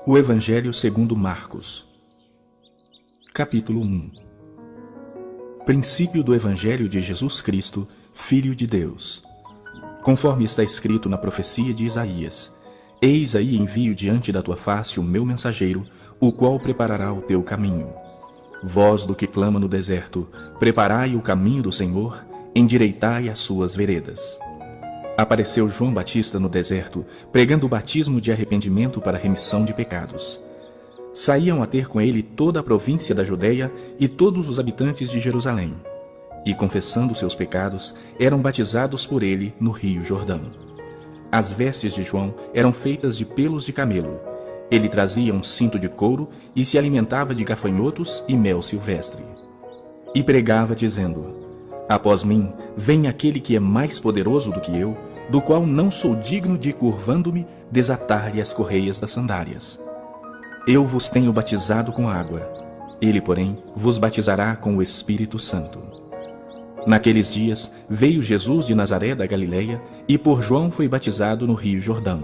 O Evangelho segundo Marcos. Capítulo 1. Princípio do Evangelho de Jesus Cristo, Filho de Deus. Conforme está escrito na profecia de Isaías: Eis aí envio diante da tua face o meu mensageiro, o qual preparará o teu caminho. Voz do que clama no deserto: preparai o caminho do Senhor, endireitai as suas veredas. Apareceu João Batista no deserto, pregando o batismo de arrependimento para a remissão de pecados. Saíam a ter com ele toda a província da Judeia e todos os habitantes de Jerusalém. E, confessando seus pecados, eram batizados por ele no rio Jordão. As vestes de João eram feitas de pelos de camelo. Ele trazia um cinto de couro e se alimentava de gafanhotos e mel silvestre. E pregava, dizendo: Após mim vem aquele que é mais poderoso do que eu, do qual não sou digno de, curvando-me, desatar-lhe as correias das sandálias. Eu vos tenho batizado com água, ele, porém, vos batizará com o Espírito Santo. Naqueles dias veio Jesus de Nazaré da Galileia e por João foi batizado no rio Jordão.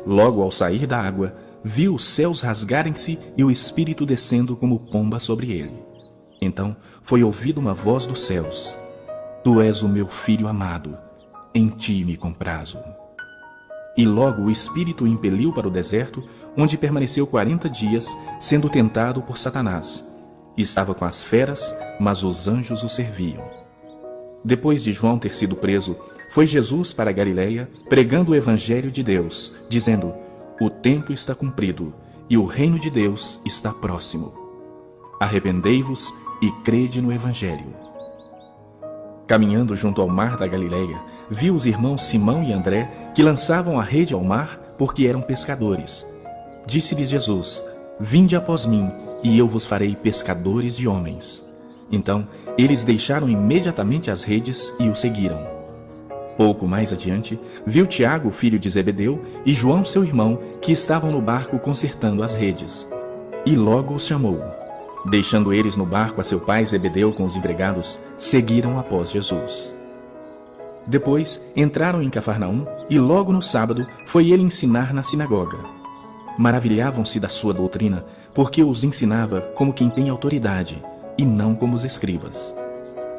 Logo ao sair da água, viu os céus rasgarem-se e o Espírito descendo como pomba sobre ele. Então foi ouvida uma voz dos céus: Tu és o meu Filho amado, em ti me comprazo. E logo o Espírito o impeliu para o deserto, onde permaneceu 40 dias, sendo tentado por Satanás. Estava com as feras, mas os anjos o serviam. Depois de João ter sido preso, foi Jesus para a Galileia, pregando o Evangelho de Deus, dizendo: O tempo está cumprido, e o reino de Deus está próximo. Arrependei-vos e crede no Evangelho. Caminhando junto ao mar da Galileia, viu os irmãos Simão e André, que lançavam a rede ao mar, porque eram pescadores. Disse-lhes Jesus: Vinde após mim, e eu vos farei pescadores de homens. Então eles deixaram imediatamente as redes e o seguiram. Pouco mais adiante, viu Tiago, filho de Zebedeu, e João, seu irmão, que estavam no barco consertando as redes. E logo os chamou. Deixando eles no barco a seu pai Zebedeu com os empregados, seguiram após Jesus. Depois entraram em Cafarnaum e logo no sábado foi ele ensinar na sinagoga. Maravilhavam-se da sua doutrina, porque os ensinava como quem tem autoridade, e não como os escribas.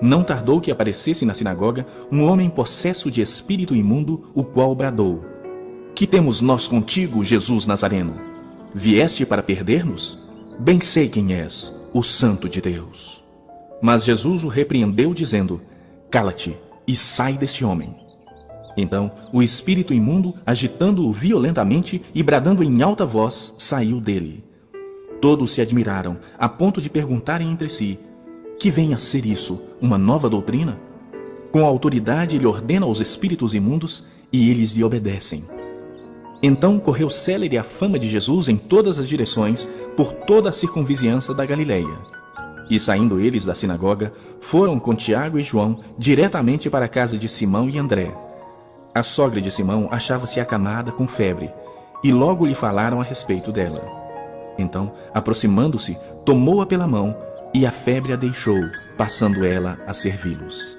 Não tardou que aparecesse na sinagoga um homem possesso de espírito imundo, o qual bradou: Que temos nós contigo, Jesus Nazareno? Vieste para perder-nos? Bem sei quem és, o Santo de Deus. Mas Jesus o repreendeu, dizendo: Cala-te e sai deste homem. Então o espírito imundo, agitando-o violentamente e bradando em alta voz, saiu dele. Todos se admiraram, a ponto de perguntarem entre si: Que vem a ser isso, uma nova doutrina? Com autoridade ele ordena aos espíritos imundos, e eles lhe obedecem. Então correu célere a fama de Jesus em todas as direções, por toda a circunvizinhança da Galileia. E saindo eles da sinagoga, foram com Tiago e João diretamente para a casa de Simão e André. A sogra de Simão achava-se acamada com febre, e logo lhe falaram a respeito dela. Então, aproximando-se, tomou-a pela mão, e a febre a deixou, passando ela a servi-los.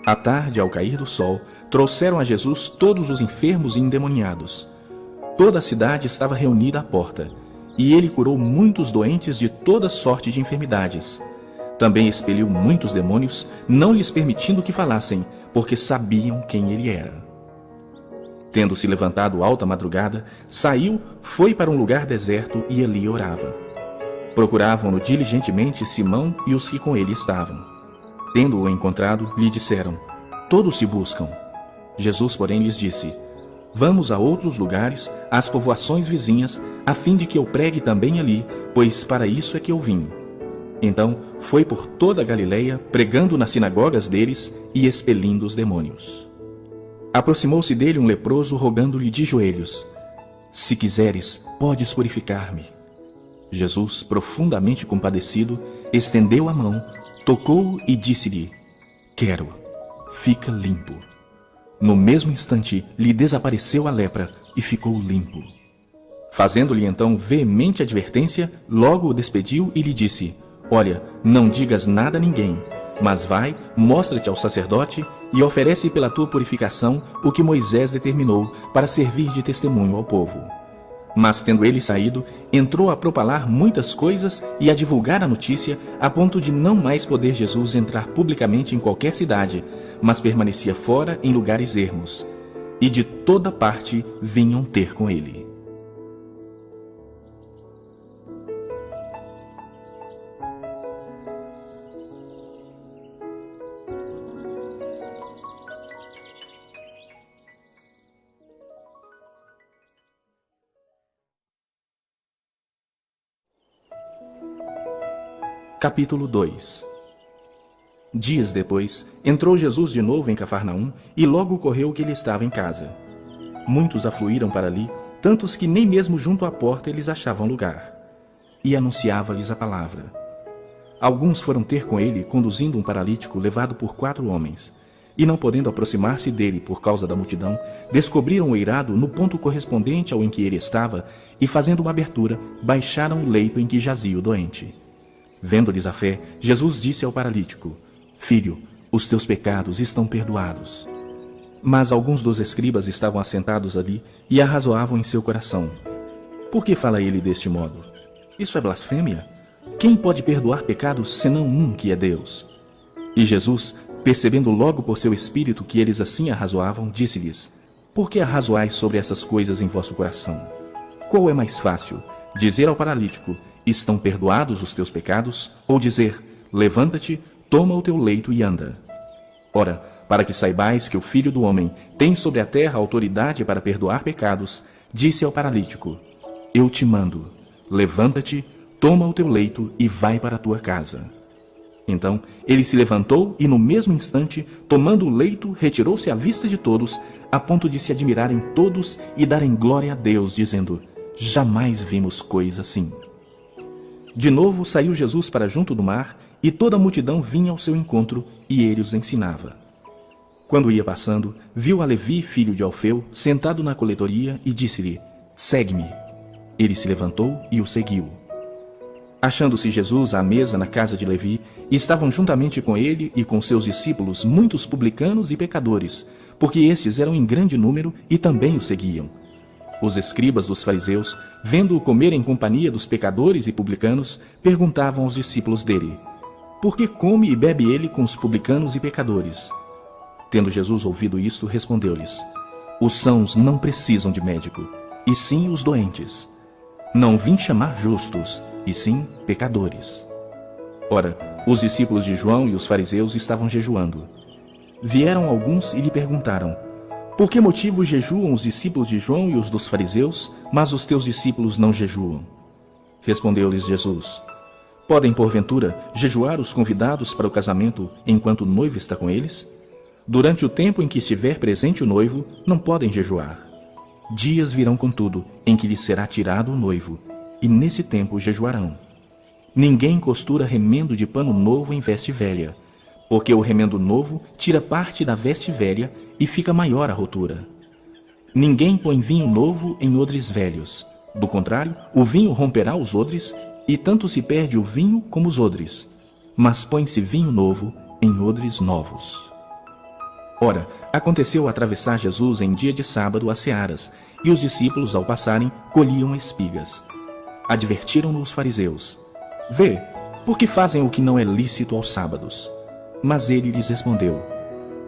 À tarde, ao cair do sol, trouxeram a Jesus todos os enfermos e endemoniados. Toda a cidade estava reunida à porta, e ele curou muitos doentes de toda sorte de enfermidades. Também expeliu muitos demônios, não lhes permitindo que falassem, porque sabiam quem ele era. Tendo se levantado alta madrugada, saiu, foi para um lugar deserto e ali orava. Procuravam-no diligentemente Simão e os que com ele estavam. Tendo-o encontrado, lhe disseram: Todos se buscam. Jesus, porém, lhes disse: Vamos a outros lugares, às povoações vizinhas, a fim de que eu pregue também ali, pois para isso é que eu vim. Então foi por toda a Galileia, pregando nas sinagogas deles e expelindo os demônios. Aproximou-se dele um leproso, rogando-lhe de joelhos: Se quiseres, podes purificar-me. Jesus, profundamente compadecido, estendeu a mão, tocou-o e disse-lhe: Quero, fica limpo. No mesmo instante, lhe desapareceu a lepra e ficou limpo. Fazendo-lhe então veemente advertência, logo o despediu e lhe disse: Olha, não digas nada a ninguém, mas vai, mostra-te ao sacerdote e oferece pela tua purificação o que Moisés determinou para servir de testemunho ao povo. Mas, tendo ele saído, entrou a propalar muitas coisas e a divulgar a notícia, a ponto de não mais poder Jesus entrar publicamente em qualquer cidade, mas permanecia fora em lugares ermos. E de toda parte vinham ter com ele. Capítulo 2. Dias depois, entrou Jesus de novo em Cafarnaum, e logo correu que ele estava em casa. Muitos afluíram para ali, tantos que nem mesmo junto à porta eles achavam lugar. E anunciava-lhes a palavra. Alguns foram ter com ele, conduzindo um paralítico levado por 4 homens. E não podendo aproximar-se dele por causa da multidão, descobriram o eirado no ponto correspondente ao em que ele estava, e fazendo uma abertura, baixaram o leito em que jazia o doente. Vendo-lhes a fé, Jesus disse ao paralítico: Filho, os teus pecados estão perdoados. Mas alguns dos escribas estavam assentados ali e arrazoavam em seu coração: Por que fala ele deste modo? Isso é blasfêmia? Quem pode perdoar pecados senão um, que é Deus? E Jesus, percebendo logo por seu espírito que eles assim arrazoavam, disse-lhes: Por que arrazoais sobre essas coisas em vosso coração? Qual é mais fácil, dizer ao paralítico: Estão perdoados os teus pecados? Ou dizer: Levanta-te, toma o teu leito e anda? Ora, para que saibais que o Filho do Homem tem sobre a terra autoridade para perdoar pecados, disse ao paralítico: Eu te mando, levanta-te, toma o teu leito e vai para a tua casa. Então ele se levantou e, no mesmo instante, tomando o leito, retirou-se à vista de todos, a ponto de se admirarem todos e darem glória a Deus, dizendo: Jamais vimos coisa assim. De novo saiu Jesus para junto do mar, e toda a multidão vinha ao seu encontro, e ele os ensinava. Quando ia passando, viu a Levi, filho de Alfeu, sentado na coletoria, e disse-lhe: Segue-me. Ele se levantou e o seguiu. Achando-se Jesus à mesa na casa de Levi, estavam juntamente com ele e com seus discípulos muitos publicanos e pecadores, porque estes eram em grande número e também o seguiam. Os escribas dos fariseus, vendo-o comer em companhia dos pecadores e publicanos, perguntavam aos discípulos dele: Por que come e bebe ele com os publicanos e pecadores? Tendo Jesus ouvido isso, respondeu-lhes: Os sãos não precisam de médico, e sim os doentes. Não vim chamar justos, e sim pecadores. Ora, os discípulos de João e os fariseus estavam jejuando. Vieram alguns e lhe perguntaram: Por que motivo jejuam os discípulos de João e os dos fariseus, mas os teus discípulos não jejuam? Respondeu-lhes Jesus: Podem, porventura, jejuar os convidados para o casamento enquanto o noivo está com eles? Durante o tempo em que estiver presente o noivo, não podem jejuar. Dias virão, contudo, em que lhes será tirado o noivo, e nesse tempo jejuarão. Ninguém costura remendo de pano novo em veste velha, porque o remendo novo tira parte da veste velha e fica maior a rotura. Ninguém põe vinho novo em odres velhos. Do contrário, o vinho romperá os odres, e tanto se perde o vinho como os odres. Mas põe-se vinho novo em odres novos. Ora, aconteceu atravessar Jesus em dia de sábado as searas, e os discípulos, ao passarem, colhiam espigas. Advertiram-no os fariseus: Vê, por que fazem o que não é lícito aos sábados? Mas ele lhes respondeu: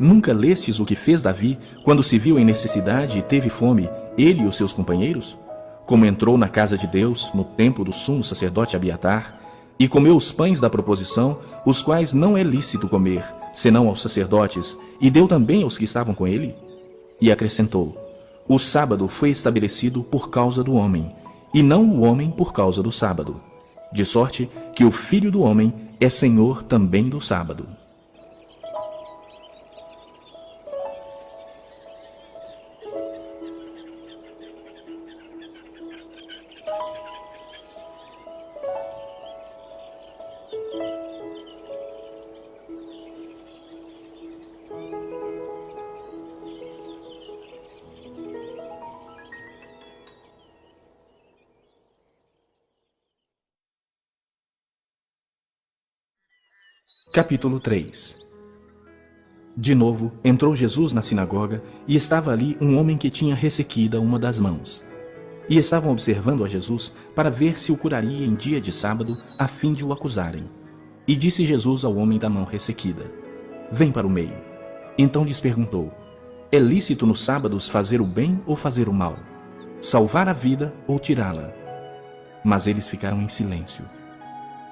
Nunca lestes o que fez Davi, quando se viu em necessidade e teve fome, ele e os seus companheiros? Como entrou na casa de Deus, no templo do sumo sacerdote Abiatar, e comeu os pães da proposição, os quais não é lícito comer, senão aos sacerdotes, e deu também aos que estavam com ele? E acrescentou: O sábado foi estabelecido por causa do homem, e não o homem por causa do sábado. De sorte que o Filho do Homem é Senhor também do sábado. Capítulo 3. De novo, entrou Jesus na sinagoga, e estava ali um homem que tinha ressequida uma das mãos. E estavam observando a Jesus para ver se o curaria em dia de sábado, a fim de o acusarem. E disse Jesus ao homem da mão ressequida: Vem para o meio. Então lhes perguntou: É lícito nos sábados fazer o bem ou fazer o mal? Salvar a vida ou tirá-la? Mas eles ficaram em silêncio.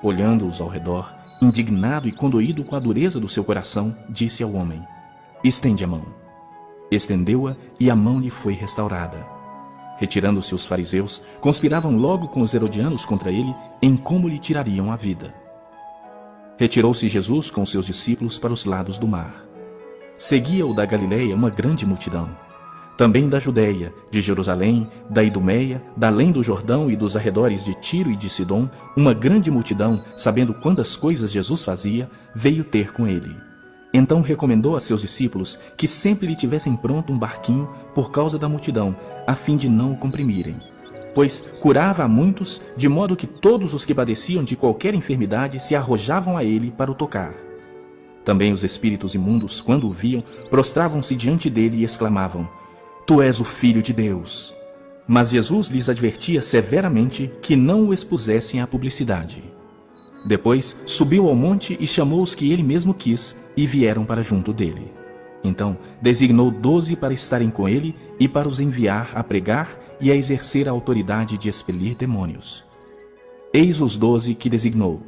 Olhando-os ao redor, indignado e condoído com a dureza do seu coração, disse ao homem: Estende a mão. Estendeu-a e a mão lhe foi restaurada. Retirando-se os fariseus, conspiravam logo com os herodianos contra ele em como lhe tirariam a vida. Retirou-se Jesus com seus discípulos para os lados do mar. Seguia-o da Galileia uma grande multidão. Também da Judéia, de Jerusalém, da Idumeia, da além do Jordão e dos arredores de Tiro e de Sidom, uma grande multidão, sabendo quantas coisas Jesus fazia, veio ter com ele. Então recomendou a seus discípulos que sempre lhe tivessem pronto um barquinho por causa da multidão, a fim de não o comprimirem. Pois curava a muitos, de modo que todos os que padeciam de qualquer enfermidade se arrojavam a ele para o tocar. Também os espíritos imundos, quando o viam, prostravam-se diante dele e exclamavam: Tu és o Filho de Deus. Mas Jesus lhes advertia severamente que não o expusessem à publicidade. Depois subiu ao monte e chamou os que ele mesmo quis, e vieram para junto dele. Então designou 12 para estarem com ele e para os enviar a pregar e a exercer a autoridade de expelir demônios. Eis os 12 que designou: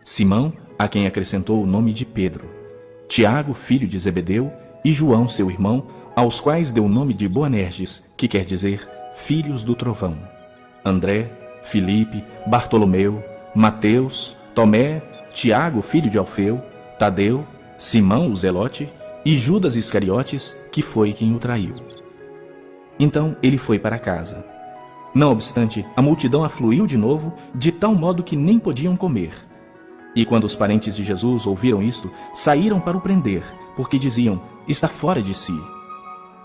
Simão, a quem acrescentou o nome de Pedro, Tiago, filho de Zebedeu, e João, seu irmão, aos quais deu o nome de Boanerges, que quer dizer filhos do trovão, André, Filipe, Bartolomeu, Mateus, Tomé, Tiago, filho de Alfeu, Tadeu, Simão, o Zelote, e Judas Iscariotes, que foi quem o traiu. Então ele foi para casa. Não obstante, a multidão afluiu de novo, de tal modo que nem podiam comer. E quando os parentes de Jesus ouviram isto, saíram para o prender, porque diziam: Está fora de si.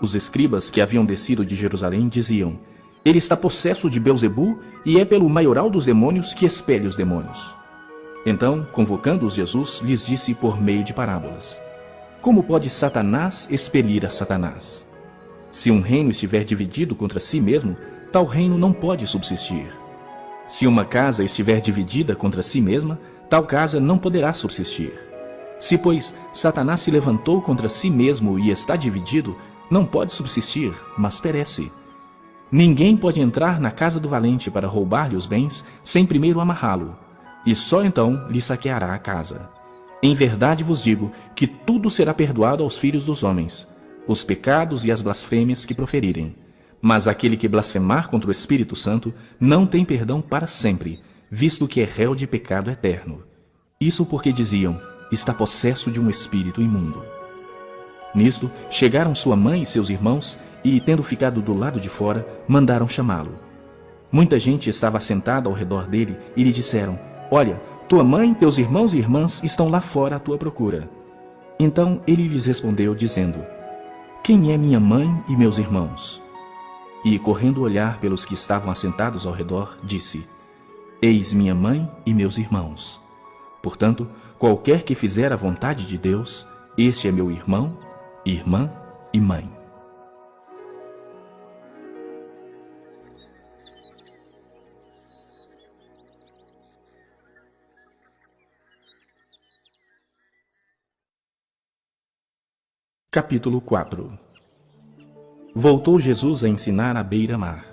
Os escribas que haviam descido de Jerusalém diziam: Ele está possesso de Belzebu, e é pelo maioral dos demônios que expele os demônios. Então, convocando-os, Jesus lhes disse por meio de parábolas: Como pode Satanás expelir a Satanás? Se um reino estiver dividido contra si mesmo, tal reino não pode subsistir. Se uma casa estiver dividida contra si mesma, tal casa não poderá subsistir. Se, pois, Satanás se levantou contra si mesmo e está dividido, não pode subsistir, mas perece. Ninguém pode entrar na casa do valente para roubar-lhe os bens, sem primeiro amarrá-lo, e só então lhe saqueará a casa. Em verdade vos digo que tudo será perdoado aos filhos dos homens, os pecados e as blasfêmias que proferirem. Mas aquele que blasfemar contra o Espírito Santo não tem perdão para sempre, visto que é réu de pecado eterno. Isso porque diziam: Está possesso de um espírito imundo. Nisto, chegaram sua mãe e seus irmãos, e, tendo ficado do lado de fora, mandaram chamá-lo. Muita gente estava assentada ao redor dele, e lhe disseram: Olha, tua mãe, teus irmãos e irmãs estão lá fora à tua procura. Então ele lhes respondeu, dizendo: Quem é minha mãe e meus irmãos? E, correndo olhar pelos que estavam assentados ao redor, disse: Eis minha mãe e meus irmãos. Portanto, qualquer que fizer a vontade de Deus, este é meu irmão, irmã e mãe. Capítulo 4. Voltou Jesus a ensinar à beira-mar,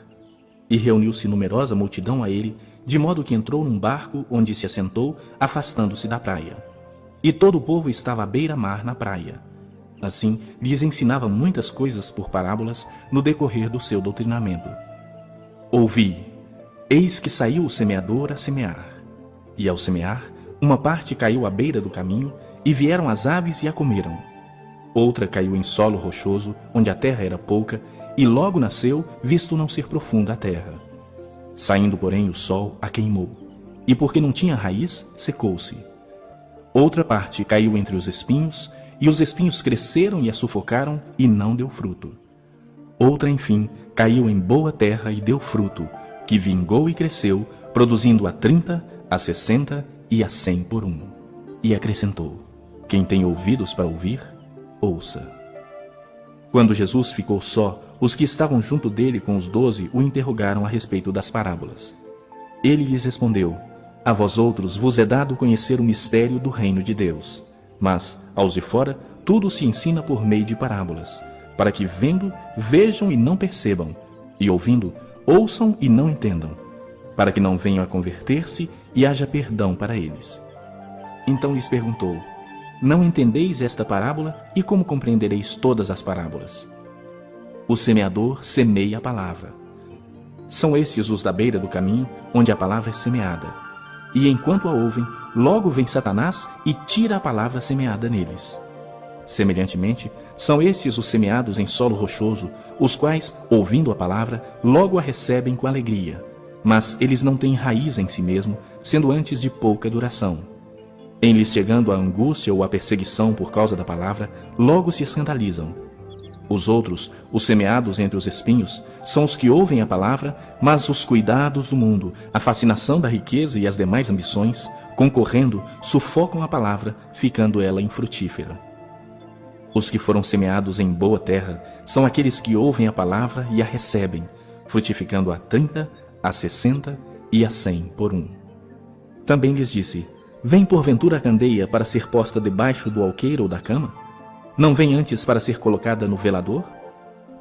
e reuniu-se numerosa multidão a ele, de modo que entrou num barco onde se assentou, afastando-se da praia. E todo o povo estava à beira-mar na praia. Assim, lhes ensinava muitas coisas por parábolas no decorrer do seu doutrinamento. Ouvi, eis que saiu o semeador a semear. E ao semear, uma parte caiu à beira do caminho, e vieram as aves e a comeram. Outra caiu em solo rochoso, onde a terra era pouca, e logo nasceu, visto não ser profunda a terra. Saindo, porém, o sol a queimou, e porque não tinha raiz, secou-se. Outra parte caiu entre os espinhos, e os espinhos cresceram e a sufocaram, e não deu fruto. Outra, enfim, caiu em boa terra e deu fruto, que vingou e cresceu, produzindo a 30, a 60 e a 100 por um. E acrescentou: Quem tem ouvidos para ouvir, ouça. Quando Jesus ficou só, os que estavam junto dele com os 12 o interrogaram a respeito das parábolas. Ele lhes respondeu: a vós outros vos é dado conhecer o mistério do reino de Deus, mas, aos de fora, tudo se ensina por meio de parábolas, para que vendo, vejam e não percebam, e ouvindo, ouçam e não entendam, para que não venham a converter-se e haja perdão para eles. Então lhes perguntou: não entendeis esta parábola, e como compreendereis todas as parábolas? O semeador semeia a palavra. São estes os da beira do caminho, onde a palavra é semeada. E enquanto a ouvem, logo vem Satanás e tira a palavra semeada neles. Semelhantemente, são estes os semeados em solo rochoso, os quais, ouvindo a palavra, logo a recebem com alegria. Mas eles não têm raiz em si mesmo, sendo antes de pouca duração. Em lhes chegando a angústia ou a perseguição por causa da palavra, logo se escandalizam. Os outros, os semeados entre os espinhos, são os que ouvem a palavra, mas os cuidados do mundo, a fascinação da riqueza e as demais ambições, concorrendo, sufocam a palavra, ficando ela infrutífera. Os que foram semeados em boa terra são aqueles que ouvem a palavra e a recebem, frutificando a 30, a 60 e a 100 por um. Também lhes disse: vem porventura a candeia para ser posta debaixo do alqueire ou da cama? Não vem antes para ser colocada no velador?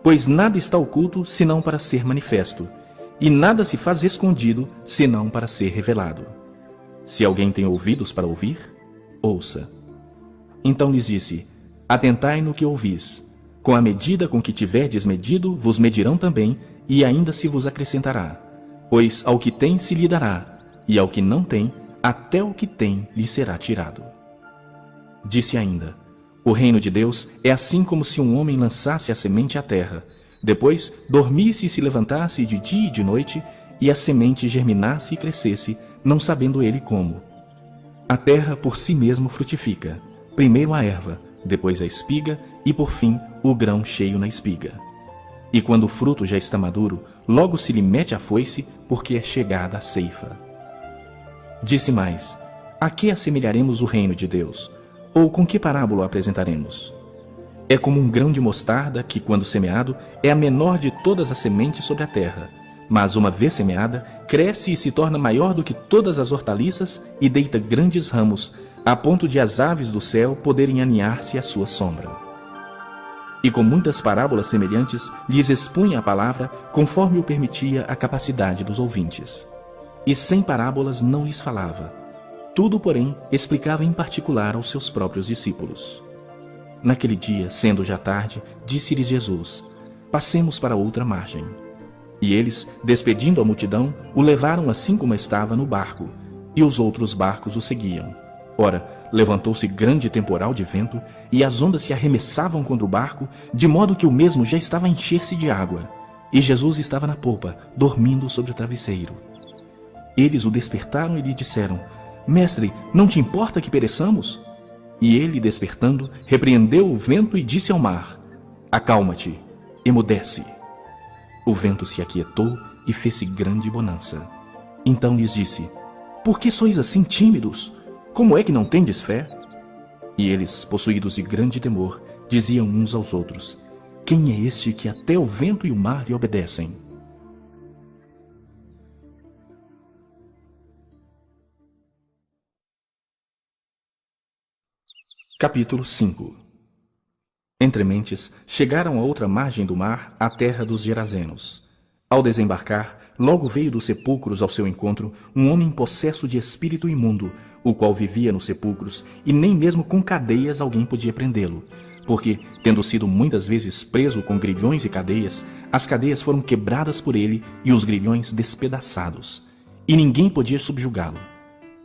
Pois nada está oculto, senão para ser manifesto, e nada se faz escondido, senão para ser revelado. Se alguém tem ouvidos para ouvir, ouça. Então lhes disse: atentai no que ouvis. Com a medida com que tiverdes medido, vos medirão também, e ainda se vos acrescentará. Pois ao que tem se lhe dará, e ao que não tem, até o que tem lhe será tirado. Disse ainda: o reino de Deus é assim como se um homem lançasse a semente à terra, depois dormisse e se levantasse de dia e de noite, e a semente germinasse e crescesse, não sabendo ele como. A terra por si mesmo frutifica, primeiro a erva, depois a espiga, e por fim o grão cheio na espiga. E quando o fruto já está maduro, logo se lhe mete a foice, porque é chegada a ceifa. Disse mais: a que assemelharemos o reino de Deus? Ou com que parábola o apresentaremos? É como um grão de mostarda que, quando semeado, é a menor de todas as sementes sobre a terra. Mas, uma vez semeada, cresce e se torna maior do que todas as hortaliças e deita grandes ramos, a ponto de as aves do céu poderem aninhar-se à sua sombra. E com muitas parábolas semelhantes, lhes expunha a palavra, conforme o permitia a capacidade dos ouvintes. E sem parábolas não lhes falava. Tudo, porém, explicava em particular aos seus próprios discípulos. Naquele dia, sendo já tarde, disse-lhes Jesus: passemos para outra margem. E eles, despedindo a multidão, o levaram assim como estava no barco, e os outros barcos o seguiam. Ora, levantou-se grande temporal de vento, e as ondas se arremessavam contra o barco, de modo que o mesmo já estava a encher-se de água. E Jesus estava na popa, dormindo sobre o travesseiro. Eles o despertaram e lhe disseram: Mestre, não te importa que pereçamos? E ele, despertando, repreendeu o vento e disse ao mar: acalma-te, emudece. O vento se aquietou e fez-se grande bonança. Então lhes disse: por que sois assim tímidos? Como é que não tendes fé? E eles, possuídos de grande temor, diziam uns aos outros: quem é este que até o vento e o mar lhe obedecem? Capítulo 5. Entrementes, chegaram à outra margem do mar, à terra dos Gerazenos. Ao desembarcar, logo veio dos sepulcros ao seu encontro um homem possesso de espírito imundo, o qual vivia nos sepulcros, e nem mesmo com cadeias alguém podia prendê-lo, porque, tendo sido muitas vezes preso com grilhões e cadeias, as cadeias foram quebradas por ele e os grilhões despedaçados, e ninguém podia subjugá-lo.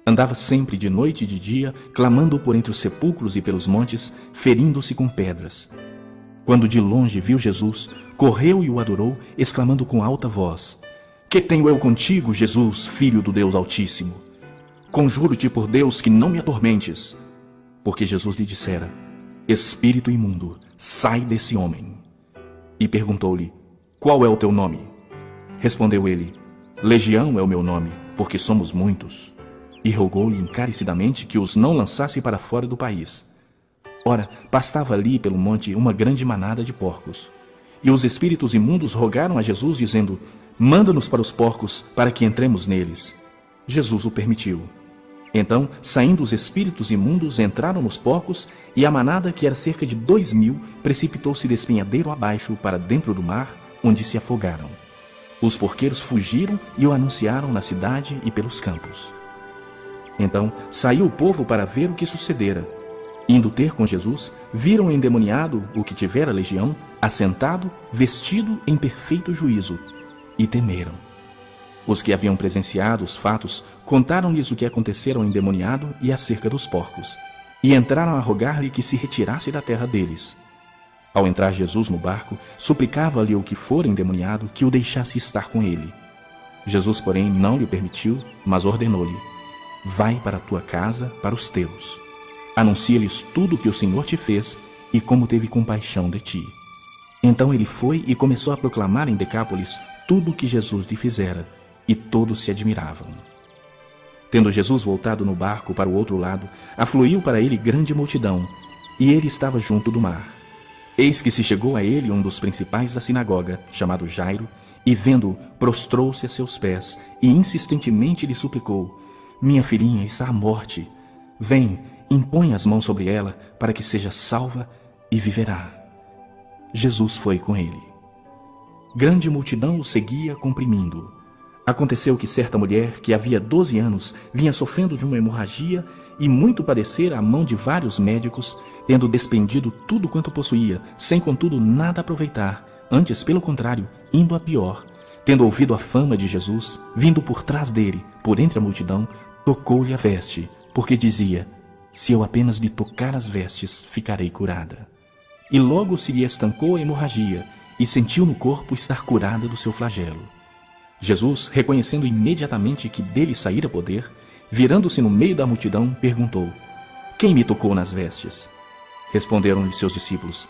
Andava sempre de noite e de dia, clamando por entre os sepulcros e pelos montes, ferindo-se com pedras. Quando de longe viu Jesus, correu e o adorou, exclamando com alta voz: que tenho eu contigo, Jesus, Filho do Deus Altíssimo? Conjuro-te por Deus que não me atormentes. Porque Jesus lhe dissera: espírito imundo, sai desse homem. E perguntou-lhe: qual é o teu nome? Respondeu ele: Legião é o meu nome, porque somos muitos. E rogou-lhe encarecidamente que os não lançasse para fora do país. Ora, pastava ali pelo monte uma grande manada de porcos. E os espíritos imundos rogaram a Jesus, dizendo: manda-nos para os porcos, para que entremos neles. Jesus o permitiu. Então, saindo os espíritos imundos, entraram nos porcos, e a manada, que era cerca de 2.000, precipitou-se de espinhadeiro abaixo para dentro do mar, onde se afogaram. Os porqueiros fugiram e o anunciaram na cidade e pelos campos. Então saiu o povo para ver o que sucedera. Indo ter com Jesus, viram o endemoniado, o que tivera legião, assentado, vestido em perfeito juízo, e temeram. Os que haviam presenciado os fatos contaram-lhes o que acontecera ao endemoniado e acerca dos porcos, e entraram a rogar-lhe que se retirasse da terra deles. Ao entrar Jesus no barco, suplicava-lhe o que fora endemoniado que o deixasse estar com ele. Jesus, porém, não lhe permitiu, mas ordenou-lhe: vai para a tua casa, para os teus. Anuncia-lhes tudo o que o Senhor te fez e como teve compaixão de ti. Então ele foi e começou a proclamar em Decápolis tudo o que Jesus lhe fizera, e todos se admiravam. Tendo Jesus voltado no barco para o outro lado, afluiu para ele grande multidão, e ele estava junto do mar. Eis que se chegou a ele um dos principais da sinagoga, chamado Jairo, e vendo-o, prostrou-se a seus pés, e insistentemente lhe suplicou: minha filhinha está à morte. Vem, impõe as mãos sobre ela, para que seja salva e viverá. Jesus foi com ele. Grande multidão o seguia, comprimindo-o. Aconteceu que certa mulher, que havia 12 anos, vinha sofrendo de uma hemorragia e muito padecera à mão de vários médicos, tendo despendido tudo quanto possuía, sem contudo nada aproveitar, antes, pelo contrário, indo a pior. Tendo ouvido a fama de Jesus, vindo por trás dele, por entre a multidão, tocou-lhe a veste, porque dizia: se eu apenas lhe tocar as vestes, ficarei curada. E logo se lhe estancou a hemorragia, e sentiu no corpo estar curada do seu flagelo. Jesus, reconhecendo imediatamente que dele saíra poder, virando-se no meio da multidão, perguntou: quem me tocou nas vestes? Responderam-lhe seus discípulos: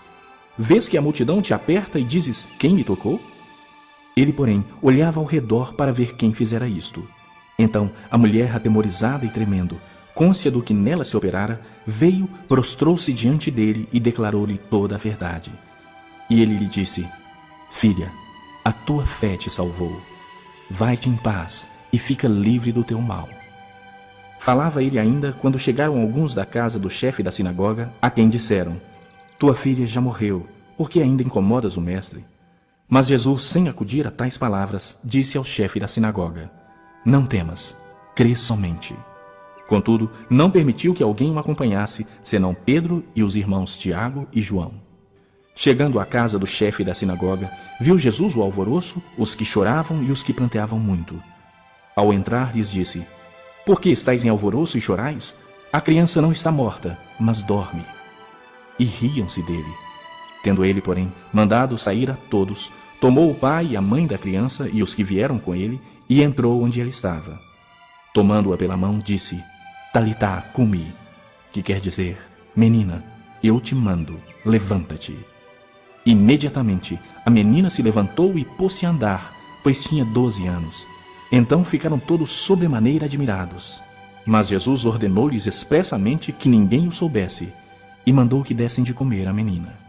vês que a multidão te aperta e dizes: quem me tocou? Ele, porém, olhava ao redor para ver quem fizera isto. Então a mulher, atemorizada e tremendo, cônscia do que nela se operara, veio, prostrou-se diante dele e declarou-lhe toda a verdade. E ele lhe disse: filha, a tua fé te salvou. Vai-te em paz e fica livre do teu mal. Falava ele ainda quando chegaram alguns da casa do chefe da sinagoga, a quem disseram: tua filha já morreu, por que ainda incomodas o mestre? Mas Jesus, sem acudir a tais palavras, disse ao chefe da sinagoga: não temas, crê somente. Contudo, não permitiu que alguém o acompanhasse, senão Pedro e os irmãos Tiago e João. Chegando à casa do chefe da sinagoga, viu Jesus o alvoroço, os que choravam e os que pranteavam muito. Ao entrar, lhes disse: por que estáis em alvoroço e chorais? A criança não está morta, mas dorme. E riam-se dele. Tendo ele, porém, mandado sair a todos, tomou o pai e a mãe da criança e os que vieram com ele, e entrou onde ela estava. Tomando-a pela mão, disse: Talitá cumi, que quer dizer: menina, eu te mando, levanta-te. Imediatamente a menina se levantou e pôs-se a andar, pois tinha 12 anos. Então ficaram todos sobremaneira admirados. Mas Jesus ordenou-lhes expressamente que ninguém o soubesse, e mandou que dessem de comer à menina.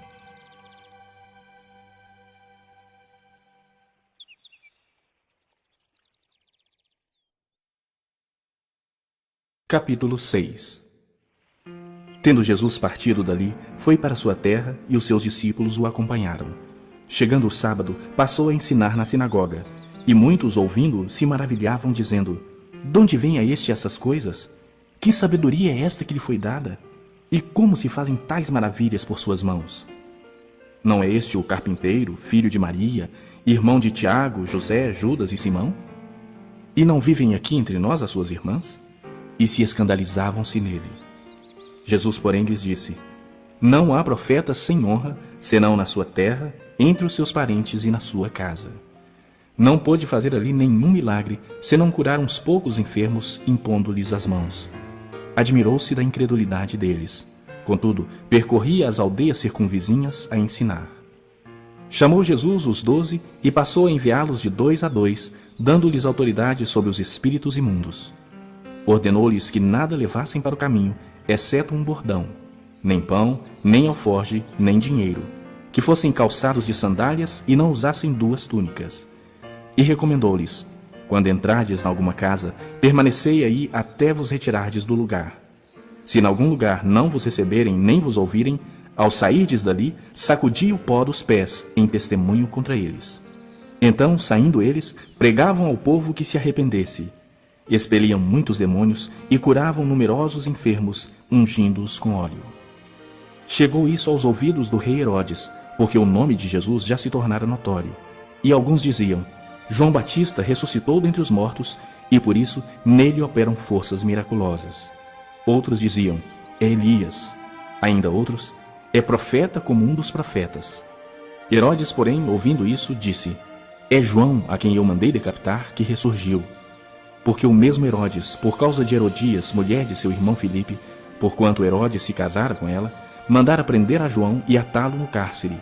Capítulo 6. Tendo Jesus partido dali, foi para sua terra, e os seus discípulos o acompanharam. Chegando o sábado, passou a ensinar na sinagoga, e muitos, ouvindo-o, se maravilhavam, dizendo: donde vem a este essas coisas? Que sabedoria é esta que lhe foi dada? E como se fazem tais maravilhas por suas mãos? Não é este o carpinteiro, filho de Maria, irmão de Tiago, José, Judas e Simão? E não vivem aqui entre nós as suas irmãs? E se escandalizavam-se nele. Jesus, porém, lhes disse: não há profeta sem honra, senão na sua terra, entre os seus parentes e na sua casa. Não pôde fazer ali nenhum milagre, senão curar uns poucos enfermos, impondo-lhes as mãos. Admirou-se da incredulidade deles. Contudo, percorria as aldeias circunvizinhas a ensinar. Chamou Jesus os 12 e passou a enviá-los de 2 a 2, dando-lhes autoridade sobre os espíritos imundos. Ordenou-lhes que nada levassem para o caminho, exceto um bordão. nem pão, nem alforge, nem dinheiro, que fossem calçados de sandálias e não usassem 2 túnicas. E recomendou-lhes: quando entrardes em alguma casa, permanecei aí até vos retirardes do lugar. Se em algum lugar não vos receberem nem vos ouvirem, ao sairdes dali, sacudi o pó dos pés em testemunho contra eles. Então, saindo eles, pregavam ao povo que se arrependesse. Expeliam muitos demônios e curavam numerosos enfermos, ungindo-os com óleo. Chegou isso aos ouvidos do rei Herodes, porque o nome de Jesus já se tornara notório. E alguns diziam: João Batista ressuscitou dentre os mortos, e por isso nele operam forças miraculosas. Outros diziam: é Elias. Ainda outros: é profeta como um dos profetas. Herodes, porém, ouvindo isso, disse: é João, a quem eu mandei decapitar, que ressurgiu. Porque o mesmo Herodes, por causa de Herodias, mulher de seu irmão Filipe, porquanto Herodes se casara com ela, mandara prender a João e atá-lo no cárcere.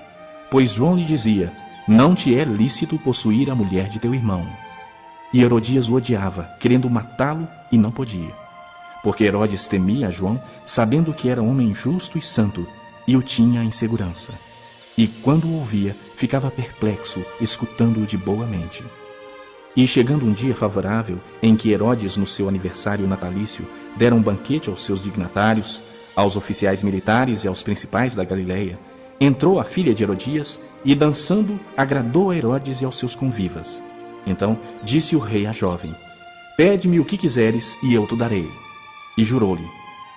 Pois João lhe dizia: não te é lícito possuir a mulher de teu irmão. E Herodias o odiava, querendo matá-lo, e não podia. Porque Herodes temia a João, sabendo que era homem justo e santo, e o tinha em segurança. E quando o ouvia, ficava perplexo, escutando-o de boa mente. E chegando um dia favorável, em que Herodes, no seu aniversário natalício, dera um banquete aos seus dignatários, aos oficiais militares e aos principais da Galileia, entrou a filha de Herodias e, dançando, agradou a Herodes e aos seus convivas. Então disse o rei à jovem: pede-me o que quiseres e eu te darei. E jurou-lhe: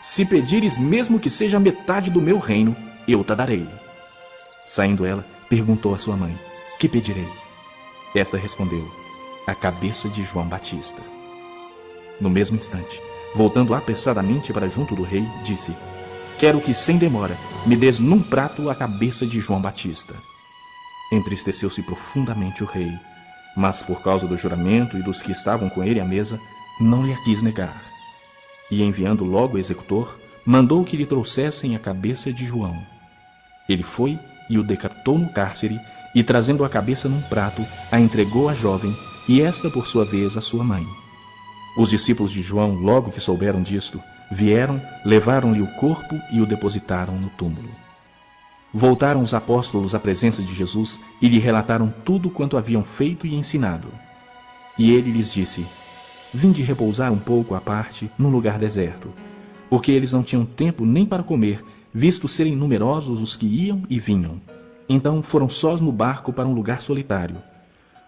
se pedires mesmo que seja metade do meu reino, eu te darei. Saindo ela, perguntou à sua mãe: que pedirei? Esta respondeu: a cabeça de João Batista. No mesmo instante, voltando apressadamente para junto do rei, disse: quero que, sem demora, me des num prato a cabeça de João Batista. Entristeceu-se profundamente o rei, mas por causa do juramento e dos que estavam com ele à mesa, não lhe a quis negar. E enviando logo o executor, mandou que lhe trouxessem a cabeça de João. Ele foi e o decapitou no cárcere, e trazendo a cabeça num prato, a entregou à jovem, e esta por sua vez à sua mãe. Os discípulos de João, logo que souberam disto, vieram, levaram-lhe o corpo e o depositaram no túmulo. Voltaram os apóstolos à presença de Jesus e lhe relataram tudo quanto haviam feito e ensinado. E ele lhes disse: vinde repousar um pouco à parte num lugar deserto, porque eles não tinham tempo nem para comer, visto serem numerosos os que iam e vinham. Então foram sós no barco para um lugar solitário.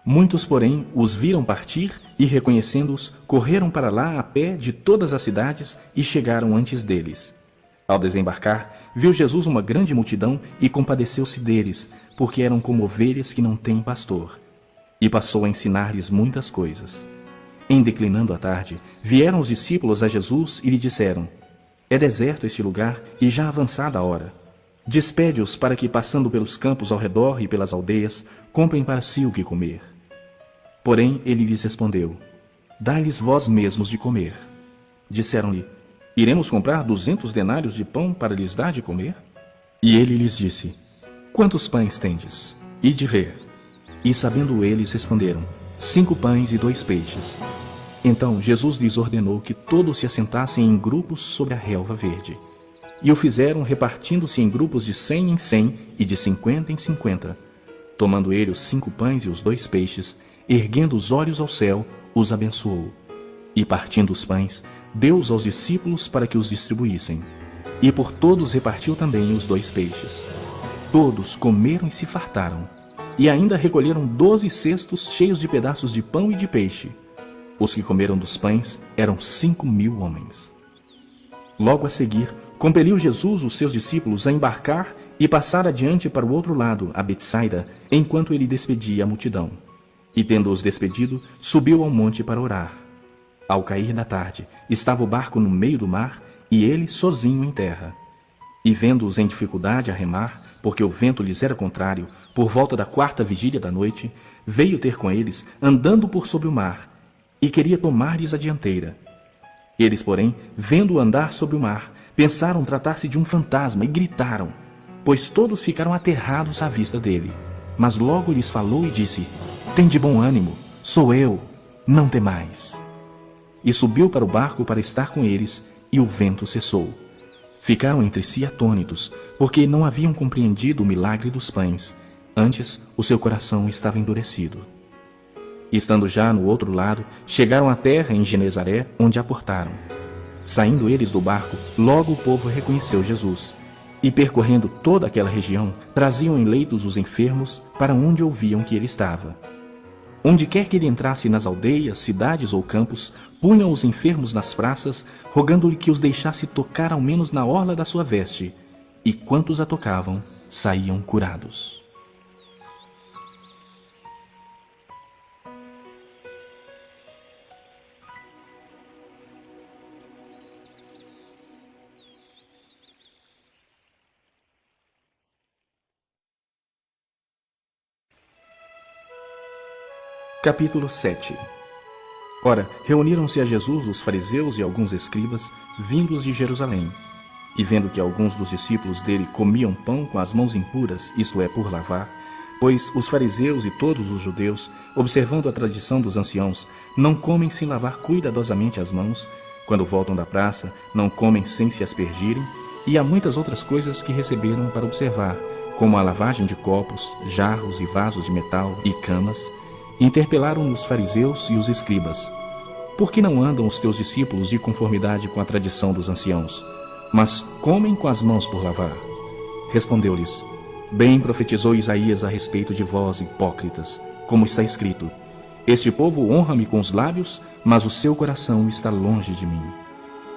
Muitos, porém, os viram partir e, reconhecendo-os, correram para lá a pé de todas as cidades e chegaram antes deles. Ao desembarcar, viu Jesus uma grande multidão e compadeceu-se deles, porque eram como ovelhas que não têm pastor. E passou a ensinar-lhes muitas coisas. Em declinando a tarde, vieram os discípulos a Jesus e lhe disseram: é deserto este lugar e já avançada a hora. Despede-os para que, passando pelos campos ao redor e pelas aldeias, comprem para si o que comer. Porém, ele lhes respondeu: dai-lhes vós mesmos de comer. Disseram-lhe: iremos comprar 200 denários de pão para lhes dar de comer? E ele lhes disse: quantos pães tendes? Ide ver. E sabendo eles, responderam: 5 pães e 2 peixes. Então Jesus lhes ordenou que todos se assentassem em grupos sobre a relva verde. E o fizeram, repartindo-se em grupos de 100 em 100 e de 50 em 50. Tomando ele os 5 pães e os 2 peixes, erguendo os olhos ao céu, os abençoou. E partindo os pães, deu-os aos discípulos para que os distribuíssem. E por todos repartiu também os 2 peixes. Todos comeram e se fartaram. E ainda recolheram 12 cestos cheios de pedaços de pão e de peixe. Os que comeram dos pães eram 5.000 homens. Logo a seguir, compeliu Jesus os seus discípulos a embarcar e passar adiante para o outro lado, a Betsaida, enquanto ele despedia a multidão. E tendo-os despedido, subiu ao monte para orar. Ao cair da tarde, estava o barco no meio do mar, e ele sozinho em terra. E vendo-os em dificuldade a remar, porque o vento lhes era contrário, por volta da 4ª vigília da noite, veio ter com eles, andando por sobre o mar, e queria tomar-lhes a dianteira. Eles, porém, vendo-o andar sobre o mar, pensaram tratar-se de um fantasma e gritaram, pois todos ficaram aterrados à vista dele. Mas logo lhes falou e disse: tende bom ânimo, sou eu, não temais. E subiu para o barco para estar com eles, e o vento cessou. Ficaram entre si atônitos, porque não haviam compreendido o milagre dos pães. Antes, o seu coração estava endurecido. Estando já no outro lado, chegaram à terra em Genezaré, onde aportaram. Saindo eles do barco, logo o povo reconheceu Jesus. E percorrendo toda aquela região, traziam em leitos os enfermos para onde ouviam que ele estava. Onde quer que ele entrasse nas aldeias, cidades ou campos, punham os enfermos nas praças, rogando-lhe que os deixasse tocar ao menos na orla da sua veste. E quantos a tocavam, saíam curados. Capítulo 7. Ora, reuniram-se a Jesus os fariseus e alguns escribas, vindos de Jerusalém. E vendo que alguns dos discípulos dele comiam pão com as mãos impuras, isto é, por lavar, pois os fariseus e todos os judeus, observando a tradição dos anciãos, não comem sem lavar cuidadosamente as mãos, quando voltam da praça, não comem sem se aspergirem, e há muitas outras coisas que receberam para observar, como a lavagem de copos, jarros e vasos de metal e camas. Interpelaram os fariseus e os escribas: por que não andam os teus discípulos de conformidade com a tradição dos anciãos, mas comem com as mãos por lavar? Respondeu-lhes: bem profetizou Isaías a respeito de vós, hipócritas, como está escrito: este povo honra-me com os lábios, mas o seu coração está longe de mim.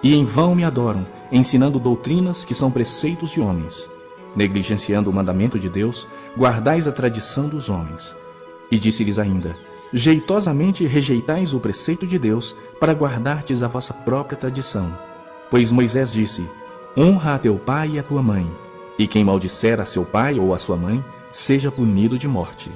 E em vão me adoram, ensinando doutrinas que são preceitos de homens. Negligenciando o mandamento de Deus, guardais a tradição dos homens. E disse-lhes ainda: jeitosamente rejeitais o preceito de Deus para guardardes a vossa própria tradição. Pois Moisés disse: honra a teu pai e a tua mãe, e quem maldisser a seu pai ou a sua mãe, seja punido de morte.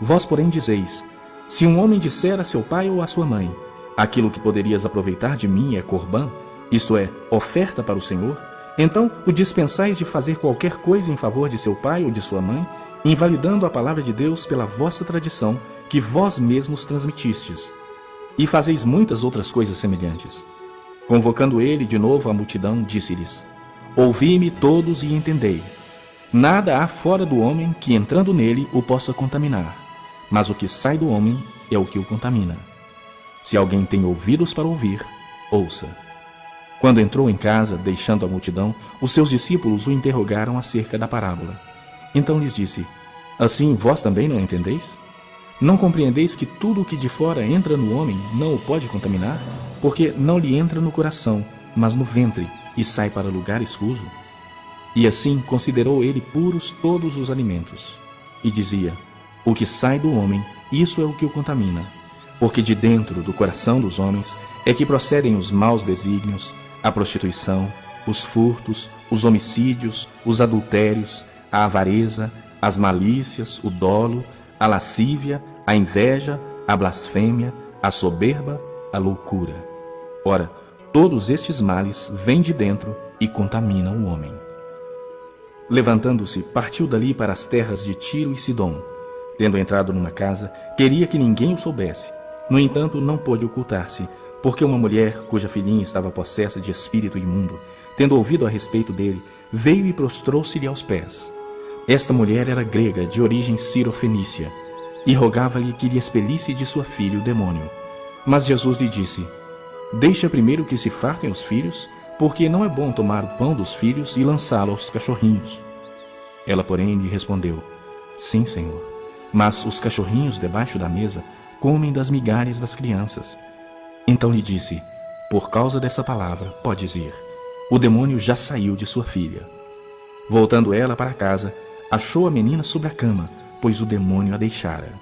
Vós, porém, dizeis: se um homem disser a seu pai ou a sua mãe: aquilo que poderias aproveitar de mim é corbã, isto é, oferta para o Senhor, então o dispensais de fazer qualquer coisa em favor de seu pai ou de sua mãe, invalidando a palavra de Deus pela vossa tradição, que vós mesmos transmitistes. E fazeis muitas outras coisas semelhantes. Convocando ele de novo a multidão, disse-lhes: ouvi-me todos e entendei. Nada há fora do homem que, entrando nele, o possa contaminar, mas o que sai do homem é o que o contamina. Se alguém tem ouvidos para ouvir, ouça. Quando entrou em casa, deixando a multidão, os seus discípulos o interrogaram acerca da parábola. Então lhes disse: assim vós também não entendeis? Não compreendeis que tudo o que de fora entra no homem não o pode contaminar? Porque não lhe entra no coração, mas no ventre, e sai para lugar escuso? E assim considerou ele puros todos os alimentos. E dizia: o que sai do homem, isso é o que o contamina. Porque de dentro do coração dos homens é que procedem os maus desígnios, a prostituição, os furtos, os homicídios, os adultérios, a avareza, as malícias, o dolo, a lascívia, a inveja, a blasfêmia, a soberba, a loucura. Ora, todos estes males vêm de dentro e contaminam o homem. Levantando-se, partiu dali para as terras de Tiro e Sidom. Tendo entrado numa casa, queria que ninguém o soubesse. No entanto, não pôde ocultar-se, porque uma mulher, cuja filhinha estava possessa de espírito imundo, tendo ouvido a respeito dele, veio e prostrou-se-lhe aos pés. Esta mulher era grega, de origem cirofenícia, e rogava-lhe que lhe expelisse de sua filha o demônio. Mas Jesus lhe disse: deixa primeiro que se fartem os filhos, porque não é bom tomar o pão dos filhos e lançá-lo aos cachorrinhos. Ela, porém, lhe respondeu: sim, Senhor, mas os cachorrinhos debaixo da mesa comem das migalhas das crianças. Então lhe disse: por causa dessa palavra, podes ir. O demônio já saiu de sua filha. Voltando ela para casa, achou a menina sobre a cama, pois o demônio a deixara.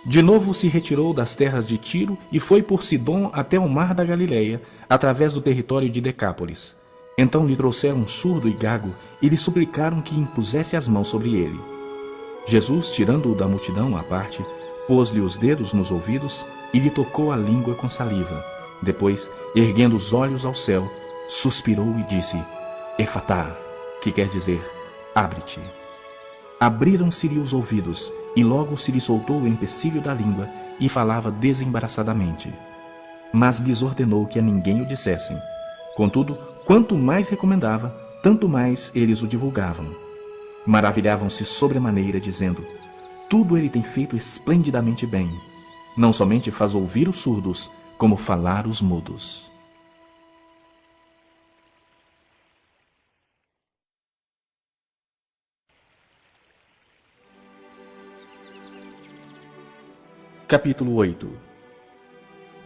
De novo se retirou das terras de Tiro e foi por Sidom até o mar da Galileia, através do território de Decápolis. Então lhe trouxeram um surdo e gago e lhe suplicaram que impusesse as mãos sobre ele. Jesus, tirando-o da multidão à parte, pôs-lhe os dedos nos ouvidos e lhe tocou a língua com saliva. Depois, erguendo os olhos ao céu, suspirou e disse: Efatá, que quer dizer, abre-te. Abriram-se-lhe os ouvidos, e logo se lhe soltou o empecilho da língua, e falava desembaraçadamente. Mas lhes ordenou que a ninguém o dissessem. Contudo, quanto mais recomendava, tanto mais eles o divulgavam. Maravilhavam-se sobremaneira, dizendo: tudo ele tem feito esplendidamente bem. Não somente faz ouvir os surdos, como falar os mudos. Capítulo 8.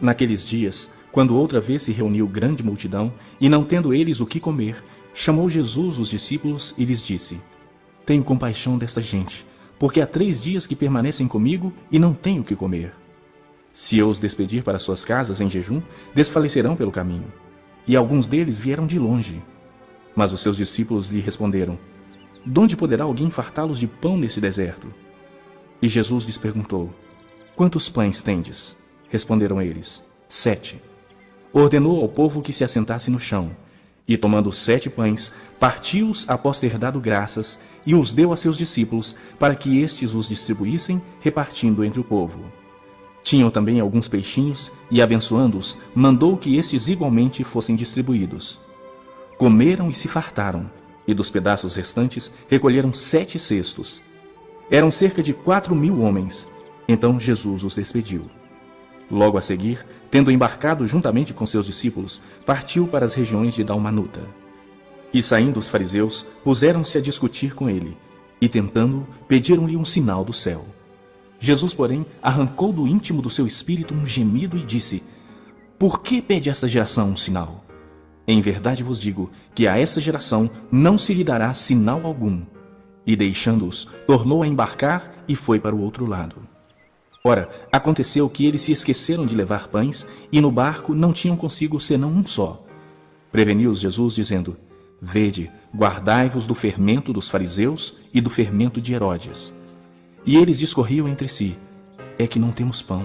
Naqueles dias, quando outra vez se reuniu grande multidão, e não tendo eles o que comer, chamou Jesus os discípulos e lhes disse: tenho compaixão desta gente, porque há 3 dias que permanecem comigo e não têm o que comer. Se eu os despedir para suas casas em jejum, desfalecerão pelo caminho. E alguns deles vieram de longe. Mas os seus discípulos lhe responderam: donde poderá alguém fartá-los de pão nesse deserto? E Jesus lhes perguntou: quantos pães tendes? Responderam eles: 7. Ordenou ao povo que se assentasse no chão, e tomando 7 pães, partiu-os após ter dado graças, e os deu a seus discípulos, para que estes os distribuíssem, repartindo entre o povo. Tinham também alguns peixinhos, e abençoando-os, mandou que estes igualmente fossem distribuídos. Comeram e se fartaram, e dos pedaços restantes recolheram 7 cestos. Eram cerca de 4.000 homens. Então Jesus os despediu. Logo a seguir, tendo embarcado juntamente com seus discípulos, partiu para as regiões de Dalmanuta. E saindo os fariseus, puseram-se a discutir com ele, e tentando-o, pediram-lhe um sinal do céu. Jesus, porém, arrancou do íntimo do seu espírito um gemido e disse: por que pede esta geração um sinal? Em verdade vos digo que a essa geração não se lhe dará sinal algum. E deixando-os, tornou a embarcar e foi para o outro lado. Ora, aconteceu que eles se esqueceram de levar pães, e no barco não tinham consigo senão um só. Preveniu-os Jesus, dizendo: vede, guardai-vos do fermento dos fariseus e do fermento de Herodes. E eles discorriam entre si: é que não temos pão.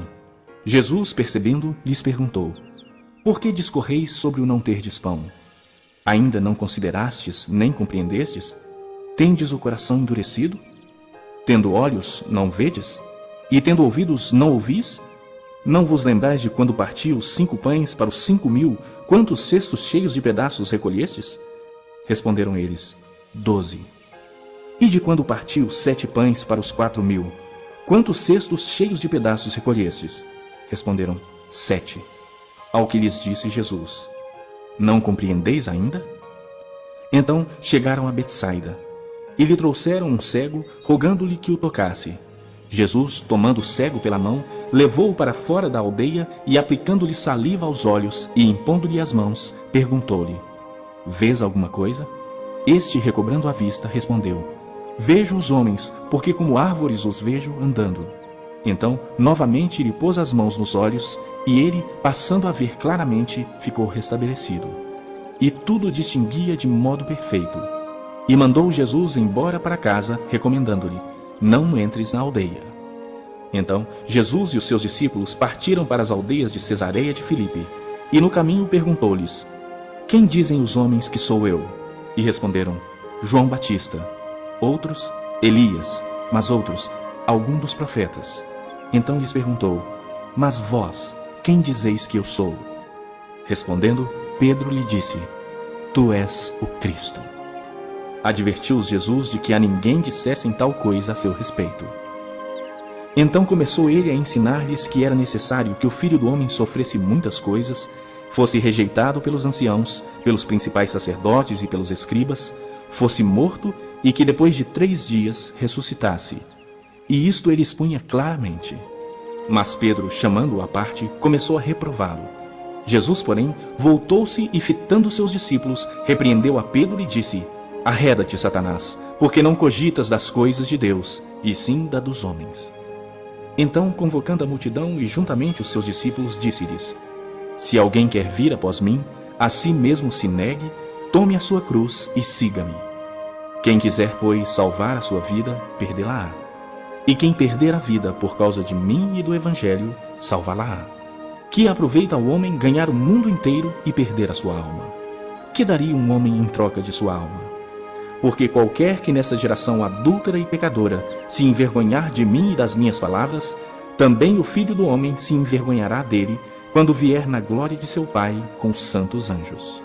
Jesus, percebendo, lhes perguntou: por que discorreis sobre o não terdes pão? Ainda não considerastes, nem compreendestes? Tendes o coração endurecido? Tendo olhos, não vedes? E tendo ouvidos, não ouvis? Não vos lembrais de quando parti os 5 pães para os 5.000, quantos cestos cheios de pedaços recolhestes? Responderam eles: 12. E de quando parti os 7 pães para os 4.000, quantos cestos cheios de pedaços recolhestes? Responderam: 7. Ao que lhes disse Jesus: não compreendeis ainda? Então chegaram a Betsaida, e lhe trouxeram um cego, rogando-lhe que o tocasse. Jesus, tomando o cego pela mão, levou-o para fora da aldeia e, aplicando-lhe saliva aos olhos e impondo-lhe as mãos, perguntou-lhe: vês alguma coisa? Este, recobrando a vista, respondeu: vejo os homens, porque como árvores os vejo andando. Então, novamente lhe pôs as mãos nos olhos, e ele, passando a ver claramente, ficou restabelecido. E tudo distinguia de modo perfeito. E mandou Jesus embora para casa, recomendando-lhe: não entres na aldeia. Então, Jesus e os seus discípulos partiram para as aldeias de Cesareia de Filipe, e no caminho perguntou-lhes: quem dizem os homens que sou eu? E responderam: João Batista. Outros: Elias. Mas outros: algum dos profetas. Então lhes perguntou: mas vós, quem dizeis que eu sou? Respondendo, Pedro lhe disse: tu és o Cristo. Advertiu-os Jesus de que a ninguém dissessem tal coisa a seu respeito. Então começou ele a ensinar-lhes que era necessário que o Filho do Homem sofresse muitas coisas, fosse rejeitado pelos anciãos, pelos principais sacerdotes e pelos escribas, fosse morto e que depois de 3 dias ressuscitasse. E isto ele expunha claramente. Mas Pedro, chamando-o à parte, começou a reprová-lo. Jesus, porém, voltou-se e, fitando seus discípulos, repreendeu a Pedro e disse: arreda-te, Satanás, porque não cogitas das coisas de Deus, e sim da dos homens. Então, convocando a multidão e juntamente os seus discípulos, disse-lhes: se alguém quer vir após mim, a si mesmo se negue, tome a sua cruz e siga-me. Quem quiser, pois, salvar a sua vida, perdê-la-á. E quem perder a vida por causa de mim e do Evangelho, salvá-la-á. Que aproveita ao homem ganhar o mundo inteiro e perder a sua alma? Que daria um homem em troca de sua alma? Porque qualquer que nessa geração adúltera e pecadora se envergonhar de mim e das minhas palavras, também o Filho do Homem se envergonhará dele, quando vier na glória de seu Pai com os santos anjos.